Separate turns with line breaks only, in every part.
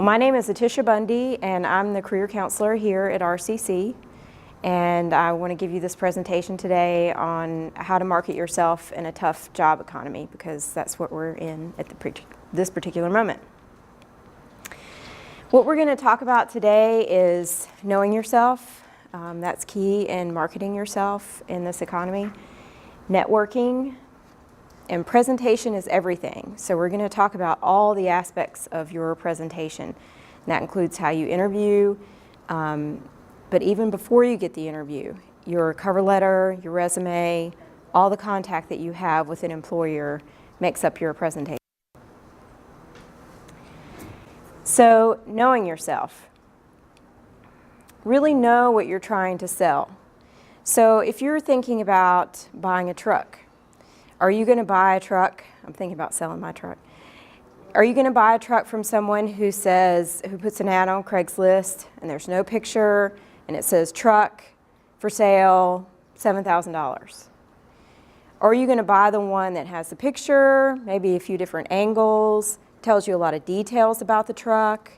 Well, my name is Aticia Bundy, and I'm the career counselor here at RCC. And I want to give you this presentation today on how to market yourself in a tough job economy, because that's what we're in at this particular moment. What we're going to talk about today is knowing yourself. That's key in marketing yourself in this economy. Networking. And presentation is everything. So we're going to talk about all the aspects of your presentation. And that includes how you interview, but even before you get the interview, your cover letter, your resume, all the contact that you have with an employer makes up your presentation. So knowing yourself. Really know what you're trying to sell. So if you're thinking about buying a truck, are you going to buy a truck? I'm thinking about selling my truck. Are you going to buy a truck from someone who puts an ad on Craigslist and there's no picture and it says truck for sale, $7,000? Or are you going to buy the one that has the picture, maybe a few different angles, tells you a lot of details about the truck,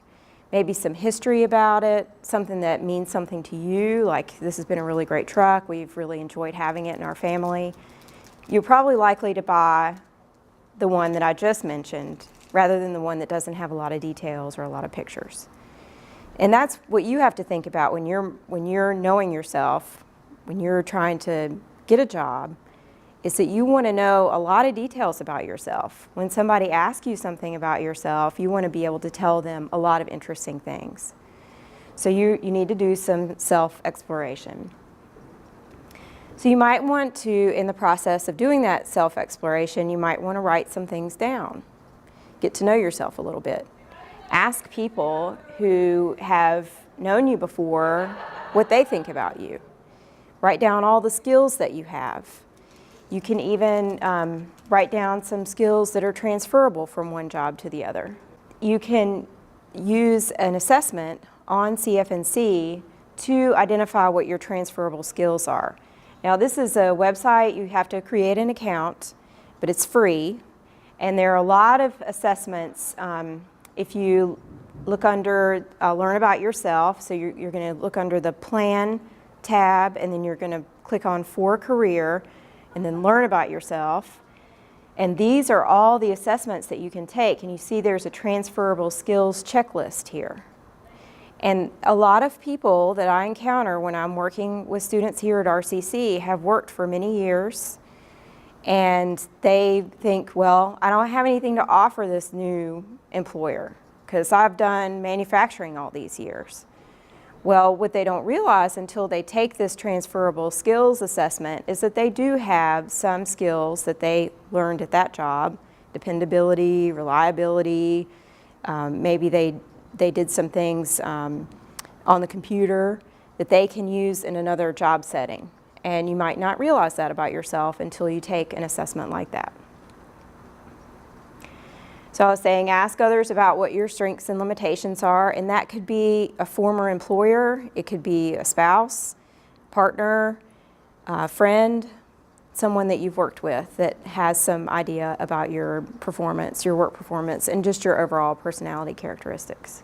maybe some history about it, something that means something to you, like this has been a really great truck, we've really enjoyed having it in our family? You're probably likely to buy the one that I just mentioned rather than the one that doesn't have a lot of details or a lot of pictures. And that's what you have to think about when you're knowing yourself, when you're trying to get a job, is that you want to know a lot of details about yourself. When somebody asks you something about yourself, you want to be able to tell them a lot of interesting things. So you need to do some self-exploration. So you might want to, in the process of doing that self-exploration, you might want to write some things down. Get to know yourself a little bit. Ask people who have known you before what they think about you. Write down all the skills that you have. You can even write down some skills that are transferable from one job to the other. You can use an assessment on CF&C to identify what your transferable skills are. Now, this is a website. You have to create an account, but it's free. And there are a lot of assessments. If you look under Learn About Yourself, so you're going to look under the Plan tab, and then you're going to click on For Career, and then Learn About Yourself. And these are all the assessments that you can take. And you see there's a transferable skills checklist here. And a lot of people that I encounter when I'm working with students here at RCC have worked for many years, and they think, well, I don't have anything to offer this new employer because I've done manufacturing all these years. Well, what they don't realize until they take this transferable skills assessment is that they do have some skills that they learned at that job: dependability, reliability, maybe they did some things on the computer that they can use in another job setting. And you might not realize that about yourself until you take an assessment like that. So I was saying, ask others about what your strengths and limitations are, and that could be a former employer, it could be a spouse, partner, friend, someone that you've worked with that has some idea about your performance, your work performance, and just your overall personality characteristics.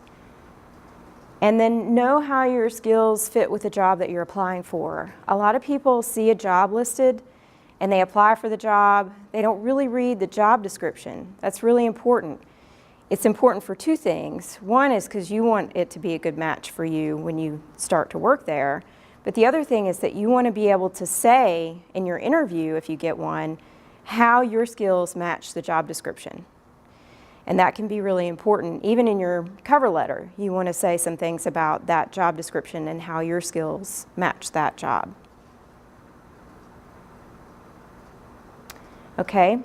And then know how your skills fit with the job that you're applying for. A lot of people see a job listed and they apply for the job. They don't really read the job description. That's really important. It's important for two things. One is because you want it to be a good match for you when you start to work there. But the other thing is that you want to be able to say in your interview, if you get one, how your skills match the job description. And that can be really important. Even in your cover letter, you want to say some things about that job description and how your skills match that job. Okay,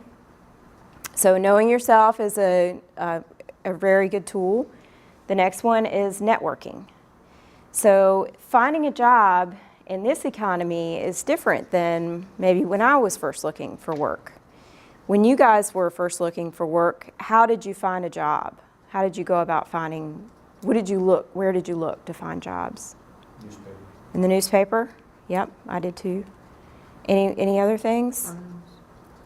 so knowing yourself is a very good tool. The next one is networking. So finding a job in this economy is different than maybe when I was first looking for work. When you guys were first looking for work, how did you find a job? How did you go about finding, where did you look to find jobs?
Newspaper.
In the newspaper? Yep, I did too. Any other things?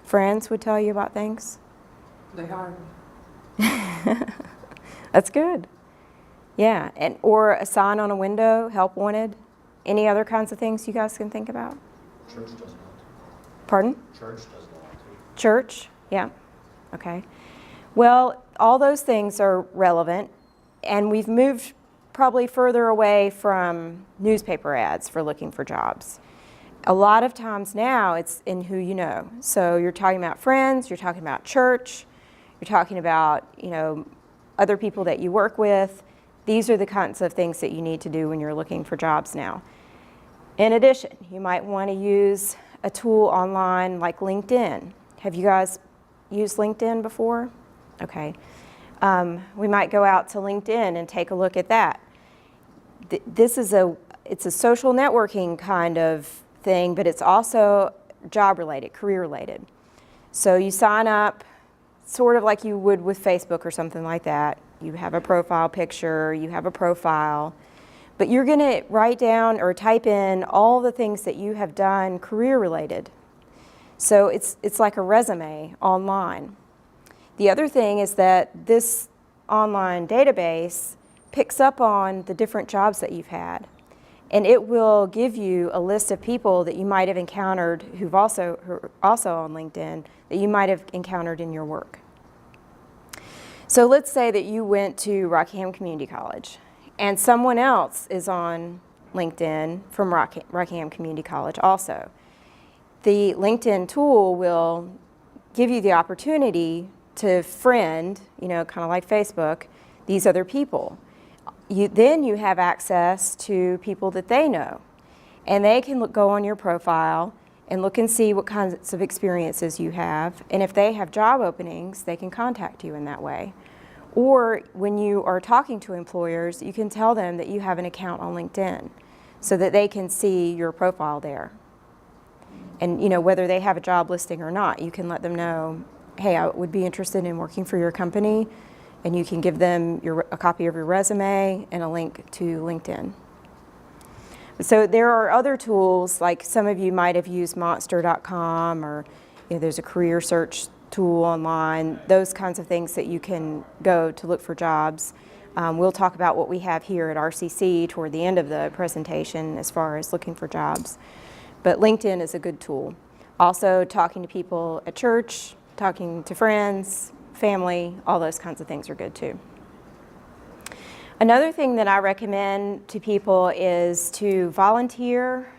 Friends would tell you about things?
They hired me.
That's good. Yeah, and or a sign on a window, help wanted. Any other kinds of things you guys can think about?
Church does not.
Pardon?
Church does not.
Church, yeah, okay. Well, all those things are relevant, and we've moved probably further away from newspaper ads for looking for jobs. A lot of times now it's in who you know. So you're talking about friends, you're talking about church, you're talking about, other people that you work with. These are the kinds of things that you need to do when you're looking for jobs now. In addition, you might want to use a tool online like LinkedIn. Have you guys used LinkedIn before? Okay. We might go out to LinkedIn and take a look at that. It's a social networking kind of thing, but it's also job related, career related. So you sign up sort of like you would with Facebook or something like that. You have a profile picture, you have a profile, but you're going to write down or type in all the things that you have done career related. So it's like a resume online. The other thing is that this online database picks up on the different jobs that you've had, and it will give you a list of people that you might have encountered who are also on LinkedIn that you might have encountered in your work. So let's say that you went to Rockingham Community College and someone else is on LinkedIn from Rockingham Community College also. The LinkedIn tool will give you the opportunity to friend, kind of like Facebook, these other people. Then you have access to people that they know, and they can go on your profile and look and see what kinds of experiences you have, and if they have job openings, they can contact you in that way. Or when you are talking to employers, you can tell them that you have an account on LinkedIn so that they can see your profile there. And whether they have a job listing or not, you can let them know, hey, I would be interested in working for your company, and you can give them a copy of your resume and a link to LinkedIn. So there are other tools, like some of you might have used monster.com, or there's a career search tool online, those kinds of things that you can go to look for jobs. We'll talk about what we have here at RCC toward the end of the presentation as far as looking for jobs. But LinkedIn is a good tool. Also, talking to people at church, talking to friends, family, all those kinds of things are good too. Another thing that I recommend to people is to volunteer,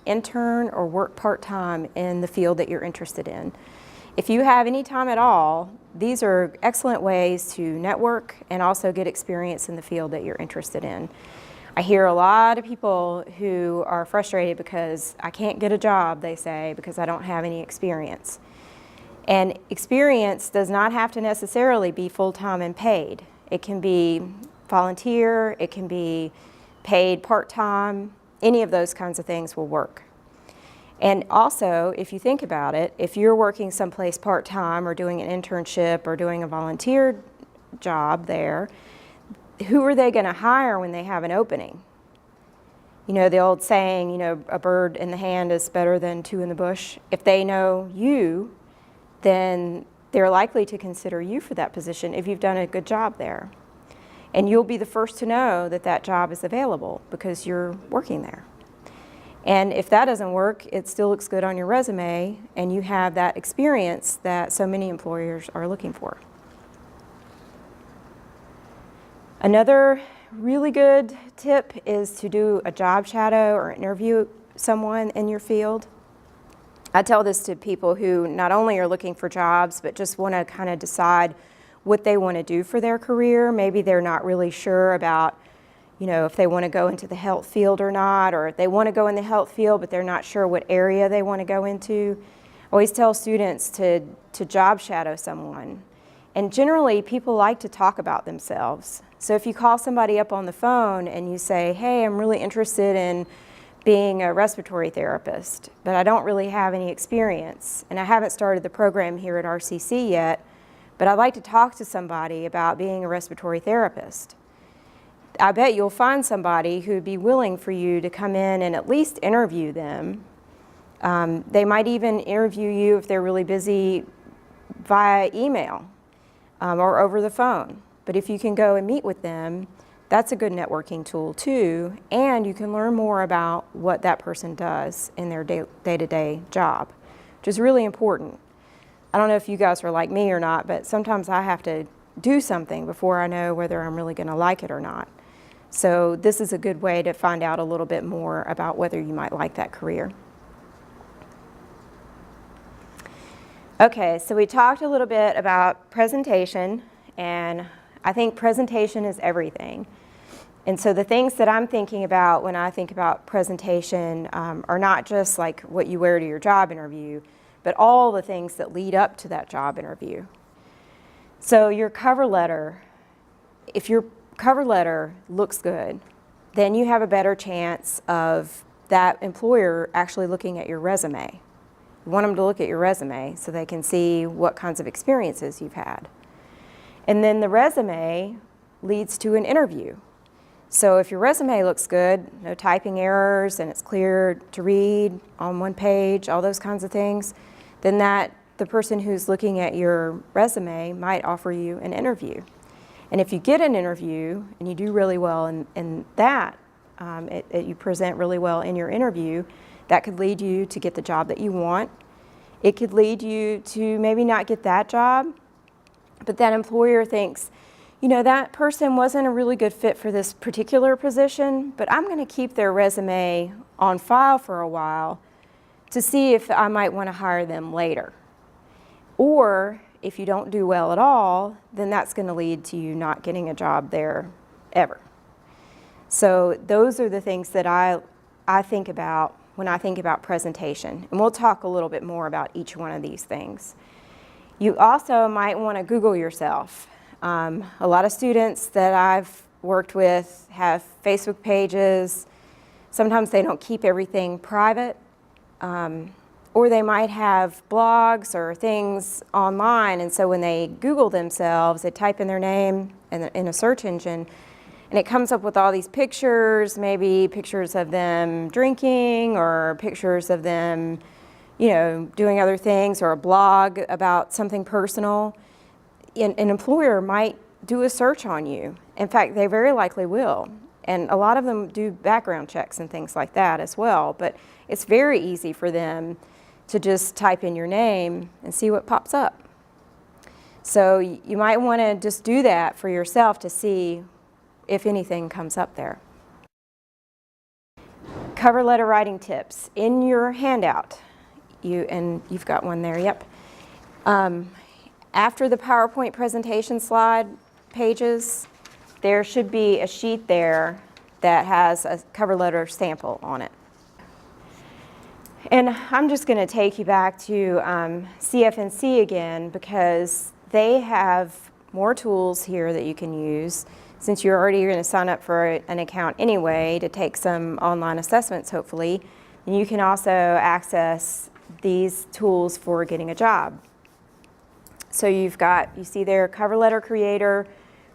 intern, or work part-time in the field that you're interested in. If you have any time at all, these are excellent ways to network and also get experience in the field that you're interested in. I hear a lot of people who are frustrated because I can't get a job, they say, because I don't have any experience. And experience does not have to necessarily be full-time and paid. It can be volunteer, it can be paid part-time, any of those kinds of things will work. And also, if you think about it, if you're working someplace part-time or doing an internship or doing a volunteer job there, who are they going to hire when they have an opening? The old saying, a bird in the hand is better than two in the bush. If they know you, then they're likely to consider you for that position if you've done a good job there. And you'll be the first to know that that job is available because you're working there. And if that doesn't work, it still looks good on your resume, and you have that experience that so many employers are looking for. Another really good tip is to do a job shadow or interview someone in your field. I tell this to people who not only are looking for jobs, but just want to kind of decide what they want to do for their career. Maybe they're not really sure about, if they want to go into the health field or not, or if they want to go in the health field, but they're not sure what area they want to go into. I always tell students to job shadow someone. And generally, people like to talk about themselves. So if you call somebody up on the phone and you say, hey, I'm really interested in being a respiratory therapist, but I don't really have any experience, and I haven't started the program here at RCC yet, but I'd like to talk to somebody about being a respiratory therapist. I bet you'll find somebody who'd be willing for you to come in and at least interview them. They might even interview you if they're really busy via email or over the phone. But if you can go and meet with them, That's a good networking tool too, and you can learn more about what that person does in their day-to-day job, which is really important. I don't know if you guys are like me or not, but sometimes I have to do something before I know whether I'm really going to like it or not. So this is a good way to find out a little bit more about whether you might like that career. Okay, so we talked a little bit about presentation, and I think presentation is everything. And so the things that I'm thinking about when I think about presentation are not just like what you wear to your job interview, but all the things that lead up to that job interview. So your cover letter, if your cover letter looks good, then you have a better chance of that employer actually looking at your resume. You want them to look at your resume so they can see what kinds of experiences you've had. And then the resume leads to an interview. So if your resume looks good, no typing errors, and it's clear to read on one page, all those kinds of things, then the person who's looking at your resume might offer you an interview. And if you get an interview and you do really well in that, you present really well in your interview, that could lead you to get the job that you want. It could lead you to maybe not get that job, but that employer thinks, you know, that person wasn't a really good fit for this particular position, but I'm going to keep their resume on file for a while to see if I might want to hire them later. Or if you don't do well at all, then that's going to lead to you not getting a job there ever. So those are the things that I think about when I think about presentation. And we'll talk a little bit more about each one of these things. You also might want to Google yourself. A lot of students that I've worked with have Facebook pages. Sometimes they don't keep everything private. Or they might have blogs or things online, and so when they Google themselves, they type in their name in a search engine, and it comes up with all these pictures, maybe pictures of them drinking or pictures of them, you know, doing other things, or a blog about something personal. An employer might do a search on you. In fact, they very likely will. And a lot of them do background checks and things like that as well, but it's very easy for them to just type in your name and see what pops up. So you might want to just do that for yourself to see if anything comes up there. Cover letter writing tips. In your handout, you've got one there, yep. After the PowerPoint presentation slide pages, there should be a sheet there that has a cover letter sample on it. And I'm just going to take you back to CF&C again, because they have more tools here that you can use. Since you're already going to sign up for an account anyway to take some online assessments, hopefully, and you can also access these tools for getting a job. So you see there, cover letter creator,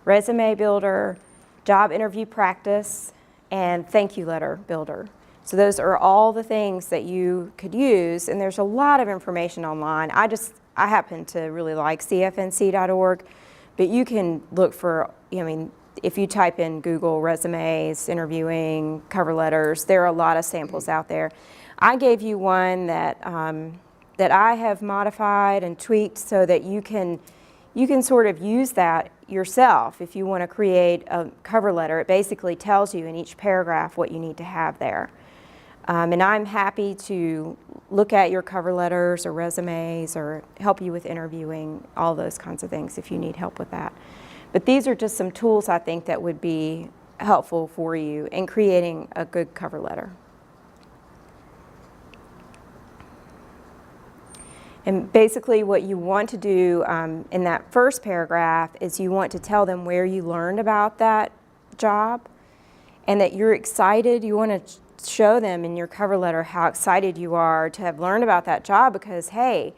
resume builder, job interview practice, and thank you letter builder. So those are all the things that you could use, and there's a lot of information online. I happen to really like cfnc.org, but you can look for, I mean, if you type in Google resumes, interviewing, cover letters, there are a lot of samples out there. I gave you one that I have modified and tweaked so that you can sort of use that yourself if you want to create a cover letter. It basically tells you in each paragraph what you need to have there. And I'm happy to look at your cover letters or resumes or help you with interviewing, all those kinds of things if you need help with that. But these are just some tools I think that would be helpful for you in creating a good cover letter. And basically what you want to do in that first paragraph is you want to tell them where you learned about that job and that you're excited. You want to show them in your cover letter how excited you are to have learned about that job because, hey,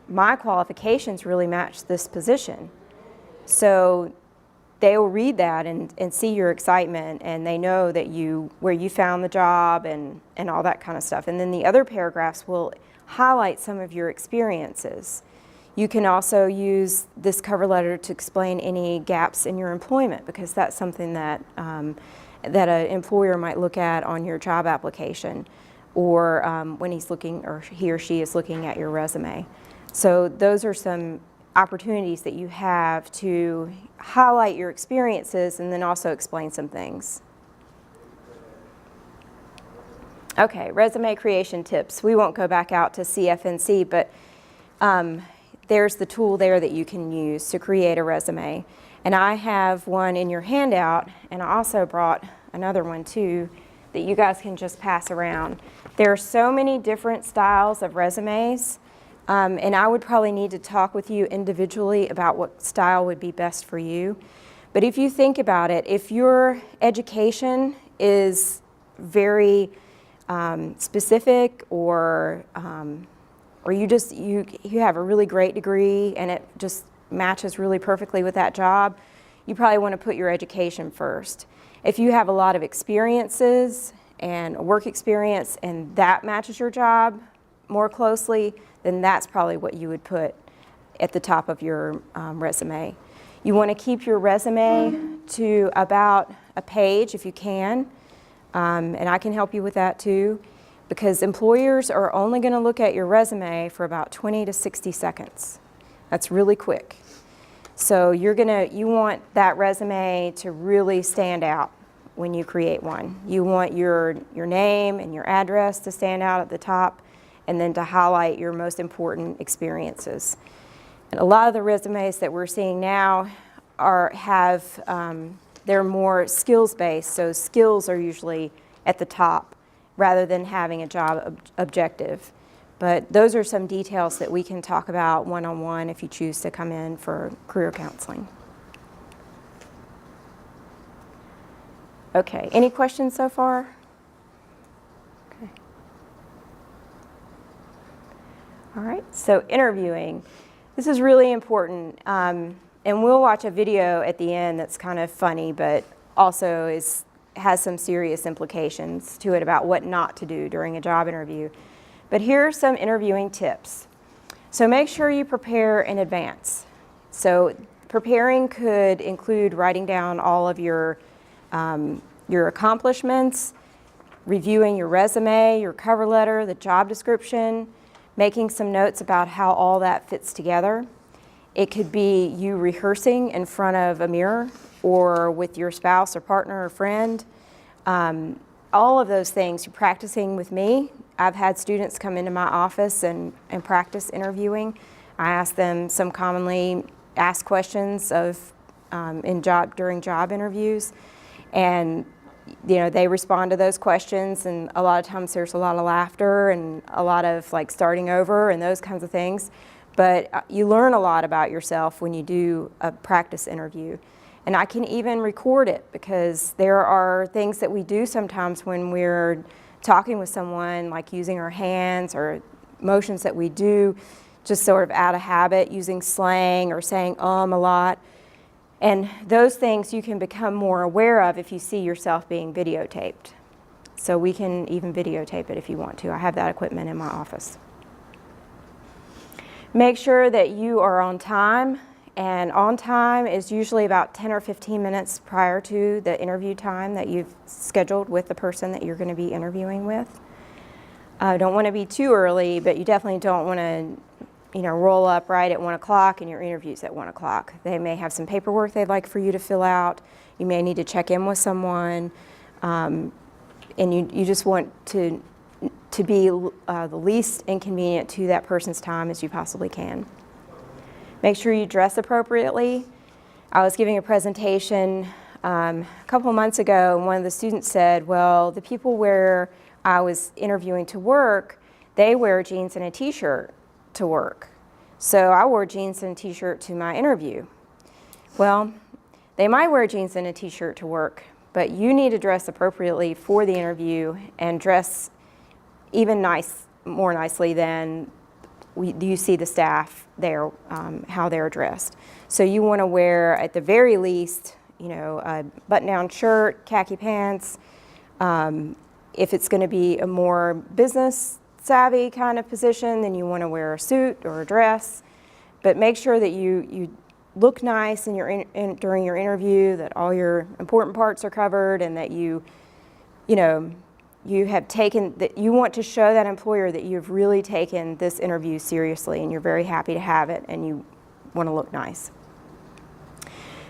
my qualifications really match this position. So they will read that and see your excitement, and they know that where you found the job and all that kind of stuff. And then the other paragraphs will highlight some of your experiences. You can also use this cover letter to explain any gaps in your employment, because that's something that that an employer might look at on your job application, or when he's looking, or he or she is looking at your resume. So those are some opportunities that you have to highlight your experiences and then also explain some things. Okay, resume creation tips. We won't go back out to CFNC, but there's the tool there that you can use to create a resume. And I have one in your handout, and I also brought another one too that you guys can just pass around. There are so many different styles of resumes, and I would probably need to talk with you individually about what style would be best for you. But if you think about it, if your education is very specific, or you have a really great degree and it just matches really perfectly with that job, you probably want to put your education first. If you have a lot of experiences and work experience and that matches your job more closely, then that's probably what you would put at the top of your resume. You want to keep your resume to about a page if you can. And I can help you with that too, because employers are only going to look at your resume for about 20 to 60 seconds. That's really quick. So you want that resume to really stand out when you create one. You want your name and your address to stand out at the top, and then to highlight your most important experiences. And a lot of the resumes that we're seeing now they're more skills-based, so skills are usually at the top rather than having a job objective. But those are some details that we can talk about one-on-one if you choose to come in for career counseling. Okay, any questions so far? Okay. All right, so interviewing. This is really important. And we'll watch a video at the end that's kind of funny, but also has some serious implications to it about what not to do during a job interview. But here are some interviewing tips. So make sure you prepare in advance. So preparing could include writing down all of your accomplishments, reviewing your resume, your cover letter, the job description, making some notes about how all that fits together. It could be you rehearsing in front of a mirror or with your spouse or partner or friend. All of those things, you're practicing with me. I've had students come into my office and practice interviewing. I ask them some commonly asked questions during job interviews, and they respond to those questions, and a lot of times there's a lot of laughter and a lot of like starting over and those kinds of things. But you learn a lot about yourself when you do a practice interview. And I can even record it, because there are things that we do sometimes when we're talking with someone, like using our hands or motions that we do just sort of out of habit, using slang or saying a lot. And those things you can become more aware of if you see yourself being videotaped. So we can even videotape it if you want to. I have that equipment in my office. Make sure that you are on time, and on time is usually about 10 or 15 minutes prior to the interview time that you've scheduled with the person that you're going to be interviewing with. Don't want to be too early, but you definitely don't want to roll up right at 1 o'clock and your interview's at 1 o'clock. They may have some paperwork they'd like for you to fill out. You may need to check in with someone, and you just want to be the least inconvenient to that person's time as you possibly can. Make sure you dress appropriately. I was giving a presentation a couple of months ago, and one of the students said, well, the people where I was interviewing to work, they wear jeans and a t-shirt to work. So I wore jeans and a t-shirt to my interview. Well, they might wear jeans and a t-shirt to work, but you need to dress appropriately for the interview and dress even more nicely than you see the staff there, how they're dressed. So you want to wear, at the very least, a button-down shirt, khaki pants. If it's going to be a more business-savvy kind of position, then you want to wear a suit or a dress. But make sure that you look nice in during your interview, that all your important parts are covered, and that you have taken, that you want to show that employer that you've really taken this interview seriously and you're very happy to have it and you want to look nice.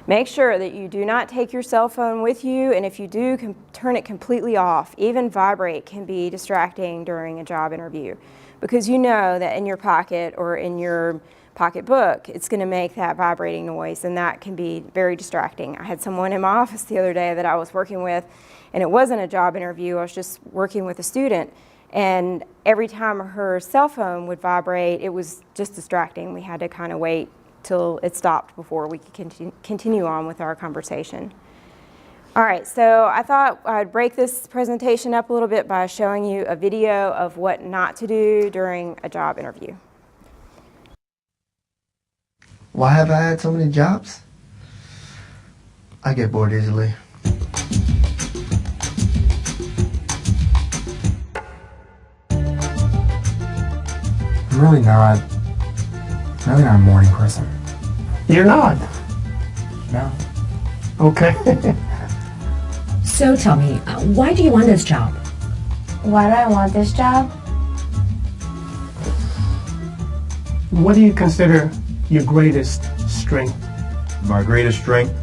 Make sure that you do not take your cell phone with you, and if you do, turn it completely off. Even vibrate can be distracting during a job interview, because you know that in your pocket or in your pocketbook, it's going to make that vibrating noise, and that can be very distracting. I had someone in my office the other day that I was working with, and it wasn't a job interview, I was just working with a student, and every time her cell phone would vibrate, it was just distracting. We had to kind of wait till it stopped before we could continue on with our conversation. All right, so I thought I'd break this presentation up a little bit by showing you a video of what not to do during a job interview.
Why have I had so many jobs? I get bored easily.
I'm really not a morning person.
You're not?
No.
Okay.
So tell me, why do you want this job?
Why do I want this job?
What do you consider your greatest strength?
My greatest strength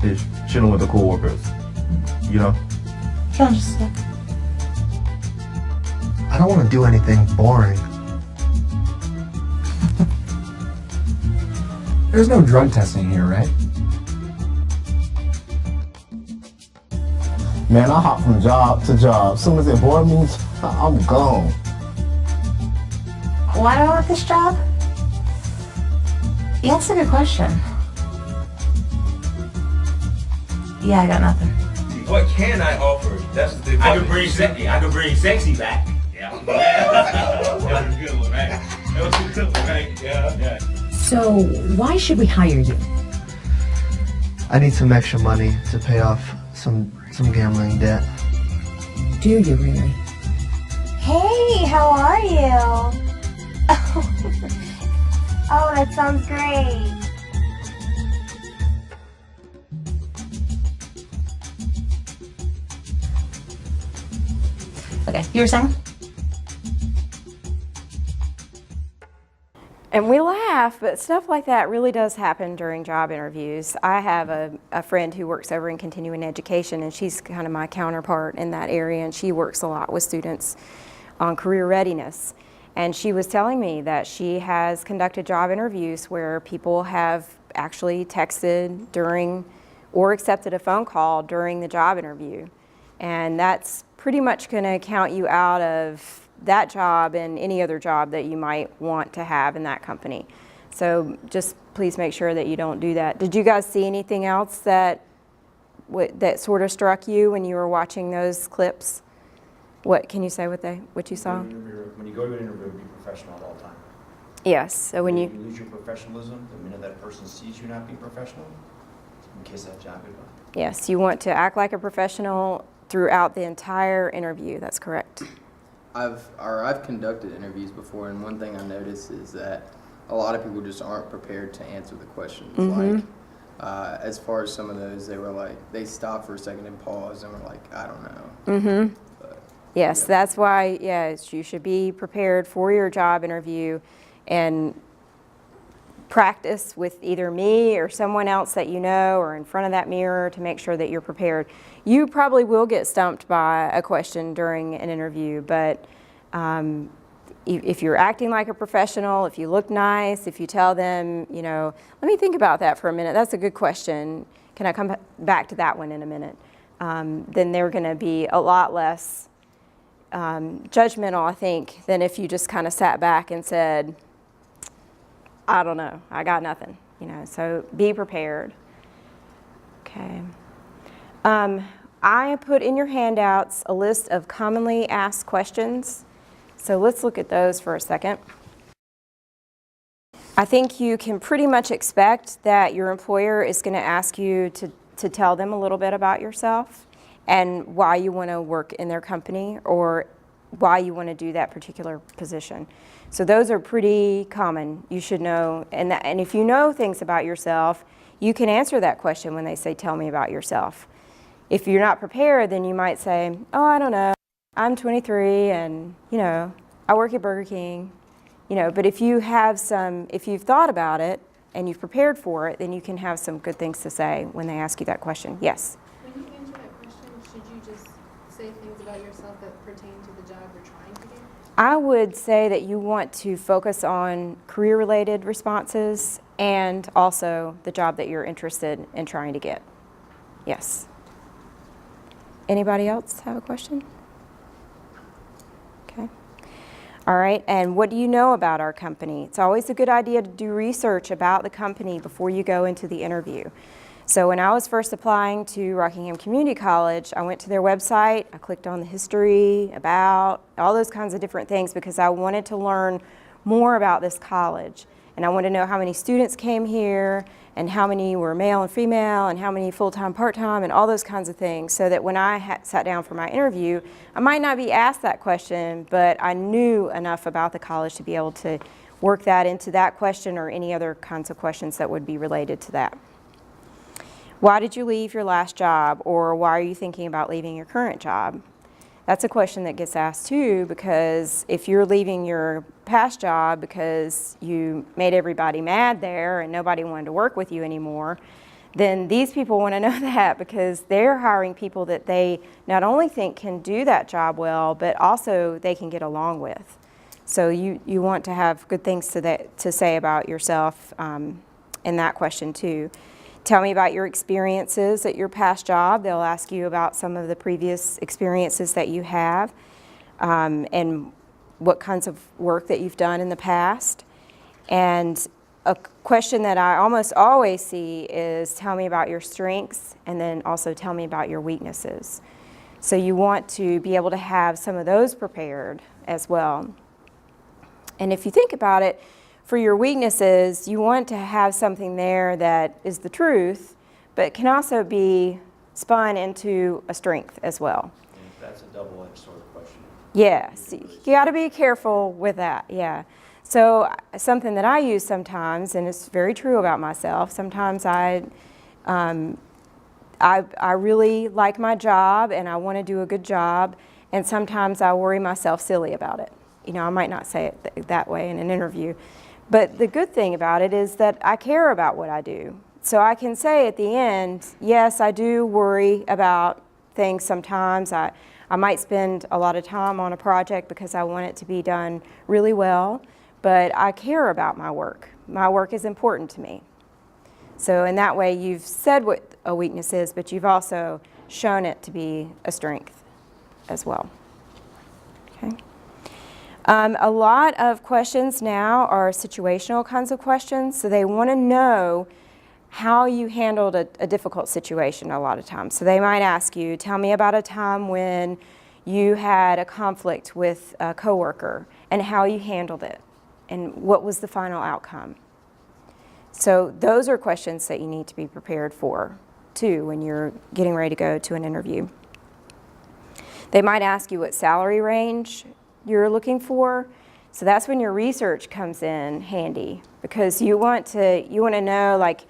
is chilling with the coworkers. You know?
I don't want to do anything boring.
There's no drug testing here, right?
Man, I hop from job to job. As soon as it bored me, I'm gone.
Why do I want this job? Yeah, that's a good question. Yeah, I got nothing.
What can I offer? That's the
I can bring sexy back.
Yeah. That was a good one, right? That was a good one, right? Yeah.
So why should we hire you?
I need some extra money to pay off some gambling debt.
Do you really?
Hey, how are you? Oh, that sounds great. Okay, you were saying?
And we laugh, but stuff like that really does happen during job interviews. I have a friend who works over in continuing education, and she's kind of my counterpart in that area, and she works a lot with students on career readiness. And she was telling me that she has conducted job interviews where people have actually texted during or accepted a phone call during the job interview. And that's pretty much going to count you out of that job and any other job that you might want to have in that company. So just please make sure that you don't do that. Did you guys see anything else that sort of struck you when you were watching those clips? What can you say what you saw?
When you go to an interview, be professional at all times.
Yes, so when you
lose your professionalism, the minute that person sees you not being professional, in case that job goodbye.
Yes, you want to act like a professional throughout the entire interview. That's correct.
I've conducted interviews before, and one thing I noticed is that a lot of people just aren't prepared to answer the questions.
Mm-hmm.
Like, as far as some of those, they were like, they stopped for a second and paused and were like, I don't know.
Mm-hmm.
But,
yes,
yeah.
that's why, yes, you should be prepared for your job interview and practice with either me or someone else that you know or in front of that mirror to make sure that you're prepared. You probably will get stumped by a question during an interview, but if you're acting like a professional, if you look nice, if you tell them, let me think about that for a minute, that's a good question, can I come back to that one in a minute, then they're going to be a lot less judgmental, I think, than if you just kind of sat back and said, I don't know, I got nothing, so be prepared. Okay. I put in your handouts a list of commonly asked questions, so let's look at those for a second. I think you can pretty much expect that your employer is going to ask you to tell them a little bit about yourself and why you want to work in their company, or why you want to do that particular position. So those are pretty common. You should know, and if you know things about yourself, you can answer that question when they say, tell me about yourself. If you're not prepared, then you might say, oh, I don't know, I'm 23 and, I work at Burger King, but if you've thought about it and you've prepared for it, then you can have some good things to say when they ask you that question. Yes?
When you answer that question, should you just say things about yourself that pertain to the job you're trying to get?
I would say that you want to focus on career-related responses and also the job that you're interested in trying to get. Yes. Anybody else have a question? Okay. All right, and what do you know about our company? It's always a good idea to do research about the company before you go into the interview. So when I was first applying to Rockingham Community College, I went to their website, I clicked on the history, about, all those kinds of different things because I wanted to learn more about this college. And I wanted to know how many students came here and how many were male and female and how many full-time, part-time, and all those kinds of things, so that when I sat down for my interview, I might not be asked that question, but I knew enough about the college to be able to work that into that question or any other kinds of questions that would be related to that. Why did you leave your last job, or why are you thinking about leaving your current job? That's a question that gets asked too, because if you're leaving your past job because you made everybody mad there and nobody wanted to work with you anymore, then these people want to know that because they're hiring people that they not only think can do that job well, but also they can get along with. So you want to have good things to say about yourself in that question too. Tell me about your experiences at your past job. They'll ask you about some of the previous experiences that you have and what kinds of work that you've done in the past. And a question that I almost always see is tell me about your strengths and then also tell me about your weaknesses. So you want to be able to have some of those prepared as well. And if you think about it, for your weaknesses, you want to have something there that is the truth, but can also be spun into a strength as well.
And that's a double-edged sort of question.
Yes, you got to be careful with that, yeah. So something that I use sometimes, and it's very true about myself, sometimes I really like my job and I want to do a good job, and sometimes I worry myself silly about it. I might not say it that way in an interview. But the good thing about it is that I care about what I do. So I can say at the end, yes, I do worry about things sometimes. I might spend a lot of time on a project because I want it to be done really well, but I care about my work. My work is important to me. So in that way, you've said what a weakness is, but you've also shown it to be a strength as well. Okay. A lot of questions now are situational kinds of questions, so they want to know how you handled a difficult situation a lot of times. So they might ask you, tell me about a time when you had a conflict with a coworker and how you handled it and what was the final outcome. So those are questions that you need to be prepared for too when you're getting ready to go to an interview. They might ask you what salary range you're looking for. So that's when your research comes in handy, because you want to know, like,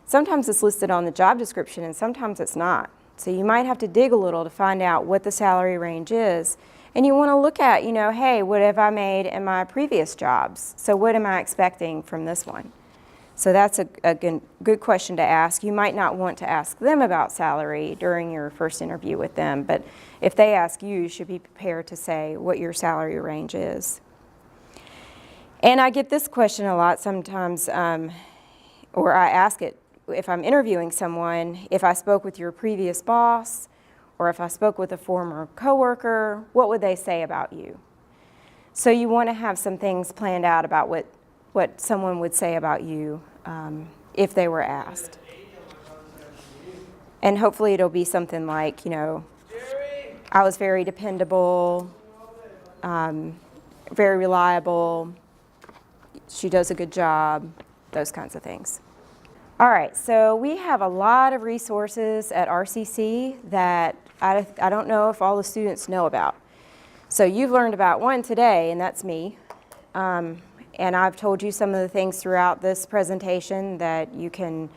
sometimes it's listed on the job description and sometimes it's not. So you might have to dig a little to find out what the salary range is. And you want to look at, hey, what have I made in my previous jobs? So what am I expecting from this one? So that's a good question to ask. You might not want to ask them about salary during your first interview with them, but if they ask you, you should be prepared to say what your salary range is. And I get this question a lot sometimes, or I ask it if I'm interviewing someone, if I spoke with your previous boss, or if I spoke with a former coworker, what would they say about you? So you want to have some things planned out about what someone would say about you if they were asked. And hopefully it'll be something like, I was very dependable, very reliable, she does a good job, those kinds of things. All right, so we have a lot of resources at RCC that I don't know if all the students know about. So you've learned about one today, and that's me. And I've told you some of the things throughout this presentation that you can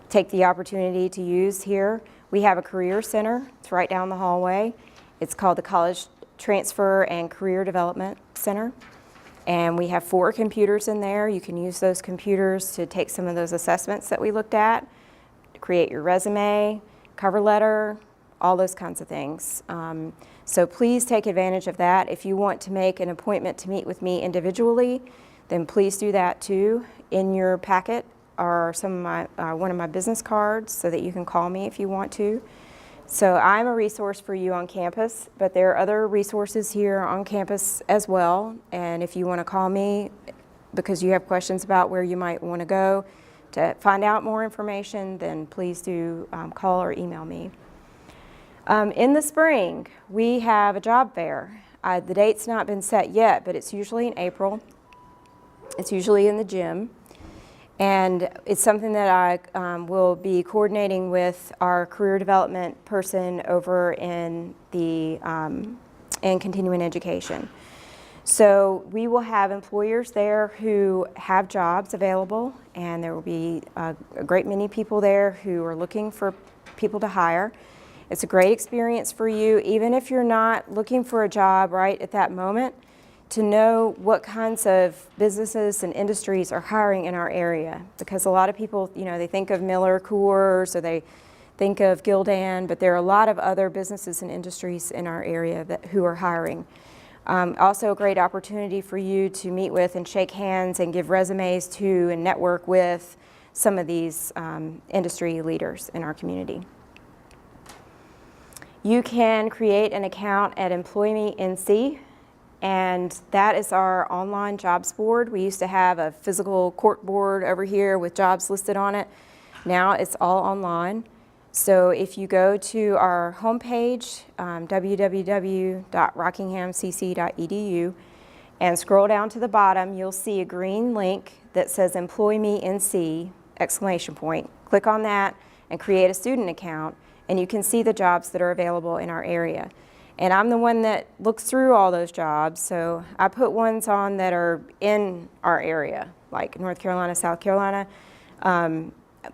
take the opportunity to use here. We have a career center. It's right down the hallway. It's called the College Transfer and Career Development Center. And we have 4 computers in there. You can use those computers to take some of those assessments that we looked at, create your resume, cover letter, all those kinds of things. So please take advantage of that. If you want to make an appointment to meet with me individually, then please do that too. In your packet are some of my, one of my business cards so that you can call me if you want to. So I'm a resource for you on campus, but there are other resources here on campus as well. And if you want to call me because you have questions about where you might want to go to find out more information, then please do call or email me. In the spring, we have a job fair. The date's not been set yet, but it's usually in April. It's usually in the gym. And it's something that I will be coordinating with our career development person over in the in continuing education. So we will have employers there who have jobs available, and there will be a great many people there who are looking for people to hire. It's a great experience for you, even if you're not looking for a job right at that moment, to know what kinds of businesses and industries are hiring in our area. Because a lot of people, you know, they think of Miller Coors or they think of Gildan, but there are a lot of other businesses and industries in our area who are hiring. Also a great opportunity for you to meet with and shake hands and give resumes to and network with some of these industry leaders in our community. You can create an account at EmployMeNC, and that is our online jobs board. We used to have a physical court board over here with jobs listed on it. Now it's all online. So if you go to our homepage, www.rockinghamcc.edu, and scroll down to the bottom, you'll see a green link that says EmployMeNC, exclamation point. Click on that and create a student account, and you can see the jobs that are available in our area. And I'm the one that looks through all those jobs, so I put ones on that are in our area, like North Carolina, South Carolina,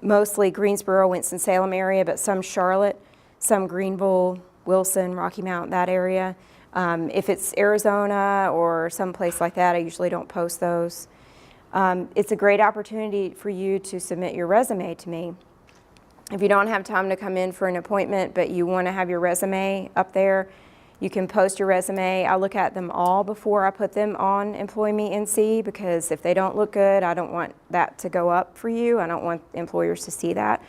mostly Greensboro, Winston-Salem area, but some Charlotte, some Greenville, Wilson, Rocky Mount, that area. If it's Arizona or someplace like that, I usually don't post those. It's a great opportunity for you to submit your resume to me. If you don't have time to come in for an appointment, but you want to have your resume up there, you can post your resume. I look at them all before I put them on EmployMeNC, because if they don't look good, I don't want that to go up for you. I don't want employers to see that.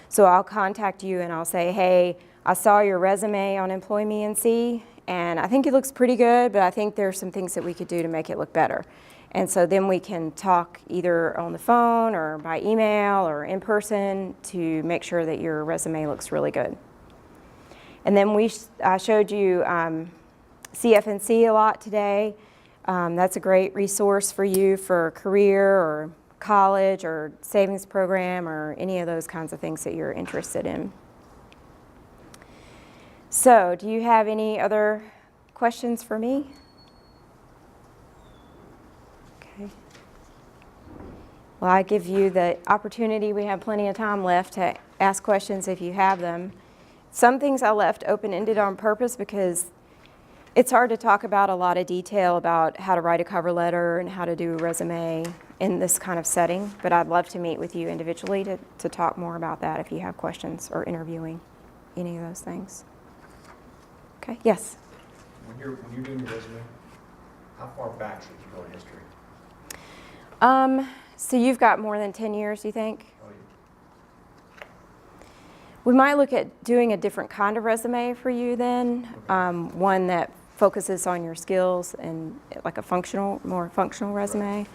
So I'll contact you and I'll say, hey, I saw your resume on EmployMeNC, and I think it looks pretty good, but I think there's some things that we could do to make it look better. And so then we can talk either on the phone or by email or in person to make sure that your resume looks really good. And then I showed you CF&C a lot today. That's a great resource for you for career or college or savings program or any of those kinds of things that you're interested in. So, do you have any other questions for me? Okay. Well, I give you the opportunity. We have plenty of time left to ask questions if you have them. Some things I left open-ended on purpose because it's hard to talk about a lot of detail about how to write a cover letter and how to do a resume in this kind of setting, but I'd love to meet with you individually to talk more about that if you have questions or interviewing any of those things. Okay, yes?
When you're doing your resume, how far back should you go in history?
So you've got more than 10 years, you think?
Oh, yeah.
We might look at doing a different kind of resume for you then, okay. One that focuses on your skills and like a more functional resume.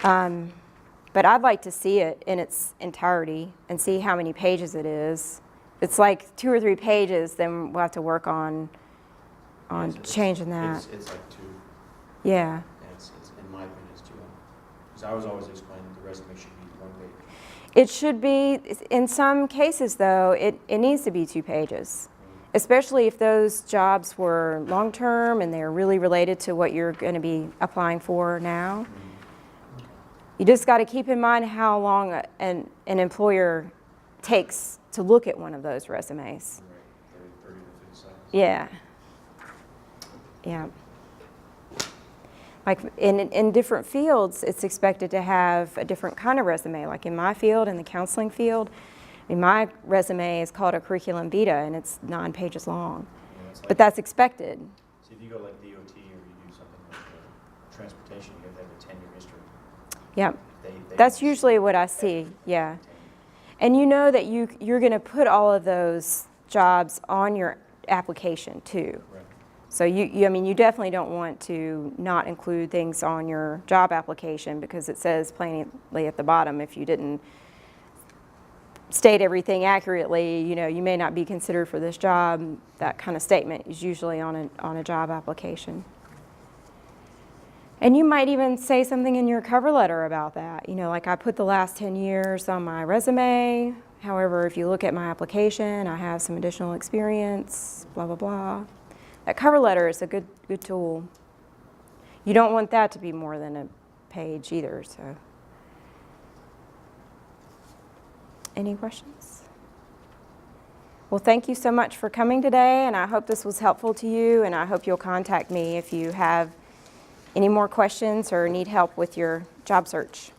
Right. Okay. But I'd like to see it in its entirety and see how many pages it is. If it's like 2 or 3 pages, then we'll have to work on changing that.
It's like 2.
Yeah.
It's in my opinion, it's 2. Because I was always explaining the resume should be 1 page.
It should be, in some cases though, it needs to be 2 pages. especially if those jobs were long-term and they're really related to what you're going to be applying for now. You just got to keep in mind how long an employer takes to look at one of those resumes.
Right, 30 to 50 seconds.
Yeah. Yeah. Like in different fields, it's expected to have a different kind of resume. Like in my field, in the counseling field, I mean, my resume is called a curriculum vitae, and it's 9 pages long.
Yeah,
But that's expected.
So if you go like DOT or you do something like transportation, you have to have a 10-year history.
Yeah.
They
That's usually what I see, yeah. And you know that you're going to put all of those jobs on your application too.
Right.
So I mean, you definitely don't want to not include things on your job application because it says plainly at the bottom if you didn't state everything accurately, you know, you may not be considered for this job. That kind of statement is usually on a job application. And you might even say something in your cover letter about that. You know, like I put the last 10 years on my resume. However, if you look at my application, I have some additional experience, blah, blah, blah. That cover letter is a good tool. You don't want that to be more than a page either, so. Any questions? Well, thank you so much for coming today, and I hope this was helpful to you, and I hope you'll contact me if you have any more questions or need help with your job search.